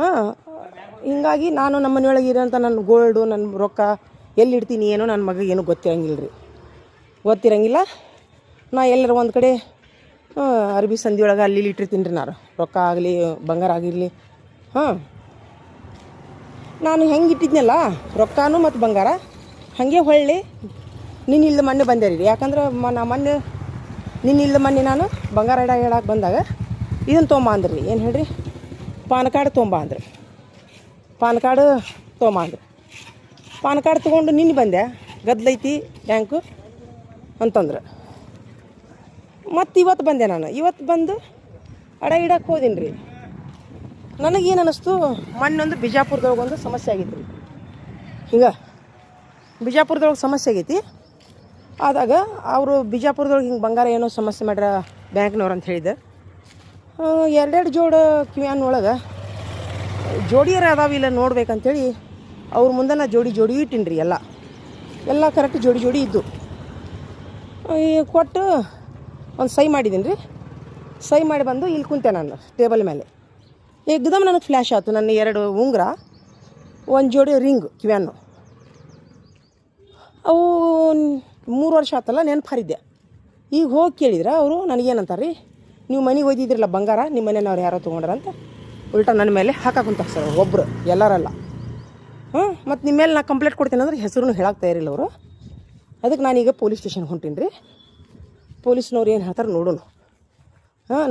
ಹಾಂ, ಹಿಂಗಾಗಿ ನಾನು ನಮ್ಮ ಮನೆಯೊಳಗೆ ಇರೋಂಥ ನನ್ನ ಗೋಲ್ಡು ನನ್ನ ರೊಕ್ಕ ಎಲ್ಲಿ ಇಡ್ತೀನಿ ಏನೋ ನನ್ನ ಮಗ ಏನೂ ಗೊತ್ತಿರಂಗಿಲ್ಲ ರೀ. ಗೊತ್ತಿರಂಗಿಲ್ಲ. ನಾ ಎಲ್ಲರ ಒಂದು ಕಡೆ ಅರ್ಬಿ ಸಂದಿಯೊಳಗೆ ಅಲ್ಲಿ ಇಲ್ಲಿ ಇಟ್ಟಿರ್ತೀನಿ ರೀ. ನಾನು ರೊಕ್ಕ ಆಗಲಿ ಬಂಗಾರ ಆಗಿರಲಿ. ಹಾಂ, ನಾನು ಹೆಂಗೆ ಇಟ್ಟಿದ್ನಲ್ಲ ರೊಕ್ಕನೂ ಮತ್ತು ಬಂಗಾರ ಹಾಗೆ ಹೊಳ್ಳಿ ನಿನ್ನಿಲ್ದ ಮೊನ್ನೆ ಬಂದೆ ರೀ. ಯಾಕಂದ್ರೆ ನಿನ್ನಿಲ್ದ ಮೊನ್ನೆ ನಾನು ಬಂಗಾರ ಇಡಕ್ಕೆ ಬಂದಾಗ ಇದನ್ನು ತೊಗೊಂಬ ಅಂದ್ರಿ. ಏನು ಹೇಳ್ರಿ, ಪಾನ್ ಕಾರ್ಡ್ ತೊಗೊಂಬ ಅಂದ್ರಿ. ಪಾನ್ ಕಾರ್ಡ್ ತೊಗೊಂಬ ಅಂದ್ರಿ. ಪಾನ್ ಕಾರ್ಡ್ ತೊಗೊಂಡು ನಿನ್ನೆ ಬಂದೆ, ಗದ್ದಲೈತಿ ಬ್ಯಾಂಕು ಅಂತಂದ್ರೆ. ಮತ್ತು ಇವತ್ತು ಬಂದೆ. ನಾನು ಇವತ್ತು ಬಂದು ಇಡಕ್ಕೆ ಹೋದೀನಿ ರೀ. ನನಗೇನು ಅನ್ನಿಸ್ತು, ಮೊನ್ನೊಂದು ಬಿಜಾಪುರದೊಳಗೆ ಒಂದು ಸಮಸ್ಯೆ ಆಗೈತಿ ರೀ. ಹಿಂಗೆ ಬಿಜಾಪುರದೊಳಗೆ ಸಮಸ್ಯೆ ಆಗೈತಿ. ಆದಾಗ ಅವರು ಬಿಜಾಪುರದೊಳಗೆ ಹಿಂಗೆ ಬಂಗಾರ ಏನೋ ಸಮಸ್ಯೆ ಮಾಡ್ರ ಬ್ಯಾಂಕ್ನವ್ರು ಅಂತ ಹೇಳಿದೆ. ಎರಡೆರಡು ಜೋಡು ಕಿವ್ಯಾನೊಳಗೆ ಜೋಡಿಯರ ಅದಾವಿಲ್ಲ ನೋಡ್ಬೇಕಂತೇಳಿ ಅವ್ರ ಮುಂದೆ ನಾ ಜೋಡಿ ಇಟ್ಟೀನಿ ರೀ. ಎಲ್ಲ ಕರೆಕ್ಟ್ ಜೋಡಿ ಇದ್ದು ಕೊಟ್ಟು ಒಂದು ಸೈ ಮಾಡಿದ್ದೀನಿ ರೀ. ಸೈ ಮಾಡಿ ಬಂದು ಇಲ್ಲಿ ಕುಂತೆ ನಾನು ಟೇಬಲ್ ಮೇಲೆ. ಏಕದಮ್ ನನಗೆ ಫ್ಲ್ಯಾಶ್ ಆಯ್ತು. ನನ್ನ 2 ಉಂಗುರ, ಒಂದು ಜೋಡಿ ರಿಂಗ್ ಕಿವ್ಯಾನು. ಅವು 3 ವರ್ಷ ಆತಲ್ಲ ನೆನಪು ಹರಿದ್ದೆ. ಈಗ ಹೋಗಿ ಕೇಳಿದ್ರೆ ಅವರು ನನಗೇನಂತಾರೆ ರೀ, ನೀವು ಮನೆಗೆ ಒಯ್ದಿದ್ರಲ್ಲ ಬಂಗಾರ ನಿಮ್ಮ ಮನೆಯವ್ರು ಯಾರೋ ತೊಗೊಂಡ್ರ ಅಂತ ಉಲ್ಟಾ ನನ್ನ ಮೇಲೆ ಹಾಕಾಕುಂತಾರೆ ಸರ್. ಒಬ್ಬರು ಎಲ್ಲರಲ್ಲ. ಮತ್ತು ನಿಮ್ಮ ಮೇಲೆ ನಾ ಕಂಪ್ಲೇಂಟ್ ಕೊಡ್ತೀನಿ ಅಂದ್ರೆ ಹೆಸರು ಹೇಳಕ್ಕೆ ತಯಾರಿಲ್ಲ ಅವರು. ಅದಕ್ಕೆ ನಾನೀಗ ಪೊಲೀಸ್ ಸ್ಟೇಷನ್ಗೆ ಹೊಂಟೀನಿ ರೀ. ಪೊಲೀಸ್ನವ್ರು ಏನು ಹೇಳ್ತಾರೆ ನೋಡೋಣ.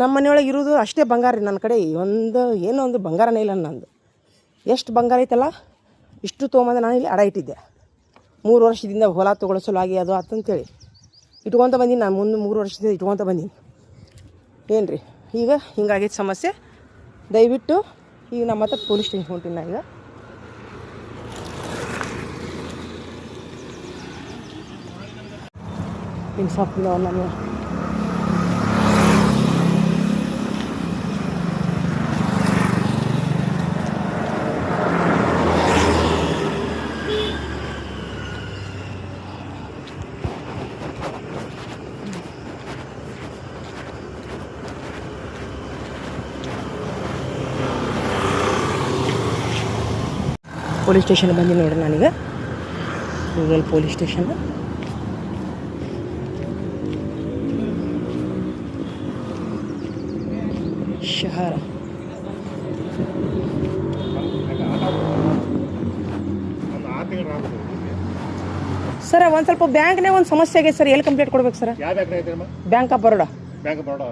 ನಮ್ಮ ಮನೆಯೊಳಗೆ ಇರೋದು ಅಷ್ಟೇ ಬಂಗಾರ ರೀ. ನನ್ನ ಕಡೆ ಏನೋ ಒಂದು ಬಂಗಾರನೇ ಇಲ್ಲ. ನಂದು ಎಷ್ಟು ಬಂಗಾರ ಐತಲ್ಲ ಇಷ್ಟು ತೊಗೊಂಬಂದು ನಾನು ಇಲ್ಲಿ ಇಟ್ಟಿದ್ದೆ. 3 ವರ್ಷದಿಂದ ಹೊಲ ತೊಗೊಳ್ಳೋ ಸಲುವಾಗಿ ಅದು ಆತಂತೇಳಿ ಇಟ್ಕೊತ ಬಂದೀನಿ. ನಾನು ಮುಂದೆ 3 ವರ್ಷದಿಂದ ಇಟ್ಕೊತ ಬಂದೀನಿ. ಏನು ರೀ, ಈಗ ಹಿಂಗಾಗೈತೆ ಸಮಸ್ಯೆ. ದಯವಿಟ್ಟು ಈಗ ನಮ್ಮ ಮತ್ತೆ ಪೊಲೀಸ್ ಸ್ಟೇಷನ್ ಹೊಂಟೀನಿ. ನಾ ಈಗ ಇನ್ಸಾಫಿಲ್ಲ ನಾನು. ಪೊಲೀಸ್ ಸ್ಟೇಷನ್ ಬಂದು ನೋಡ್ರಿ. ನಾನೀಗ ಗೂಗಲ್ ಪೊಲೀಸ್ ಸ್ಟೇಷನ್. ಶಹರ ಸರ, ಒಂದು ಸ್ವಲ್ಪ ಬ್ಯಾಂಕ್ನಾಗ ಒಂದು ಸಮಸ್ಯೆ ಆಗೈತೆ ಸರ್. ಎಲ್ಲಿ ಕಂಪ್ಲೇಂಟ್ ಕೊಡ್ಬೇಕು ಸರ್? ಯಾವ ಬ್ಯಾಂಕ್ ಐತೆ? Bank of Baroda. Bank of Baroda.